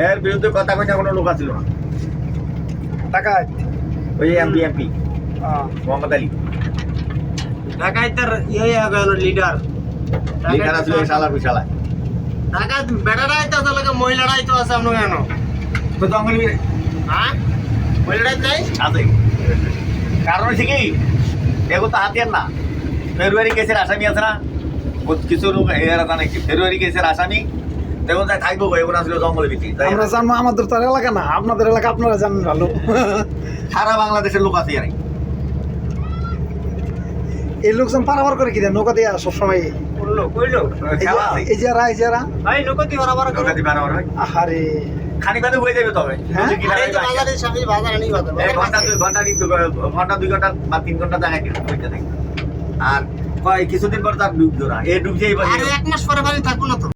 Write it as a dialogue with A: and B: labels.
A: এর বিরুদ্ধে কথা কইনা কোনো লোক ছিল না।
B: ডাকাত
A: ওই এমপি মোহাম্মদ আলী
C: ডাকাইতের গেল লিডার
A: লিখার আছে ওই শালা বিশালা
C: ডাকাত বেটারাই তো লাগে মহিলারাই তো আছে আমরা কেন
A: তো জঙ্গল
C: হ্যাঁ মহিলারাই নাই
A: আছে কারণ হচ্ছে কি এগুলো তো হাতিয়ার না ফেব্রুয়ারি কেসের আসামি আছে না কিছু লোক এরা জানে কি ফেব্রুয়ারি কেসের আসামি দেখুন তাই থাকবো এগুলো আসলে জঙ্গলের ভিত্তি
B: আমরা জানবো আমাদের তো আর এলাকা না আপনাদের এলাকা আপনারা জানেন ভালো
A: সারা বাংলাদেশের লোক আছে এরাই
B: এই লোকজন পারাবার করে কি দেয় নৌকা দিয়ে সবসময়
C: কইলো
A: খেলা আছে
B: এই যারা
C: ভাই নকতি বরাবর করে
A: নৌকাতে বানানো হয়
B: আহারে
A: খানি বাদে হয়ে যাবে তবে
B: হ্যাঁ?
A: যদি কিনারে
C: আরে তো
A: যায়।
C: বাজারে সামনে বাজারে নেই বাজার
A: এই ঘন্টা 2 ঘন্টা বা 3 ঘন্টা জায়গায় কিন্তু হইতে থাকে আর কয় কিছুদিন পর তার ডুব জোড়া এই ডুব যেই
C: আরে এক মাস পরে বাড়ি থাক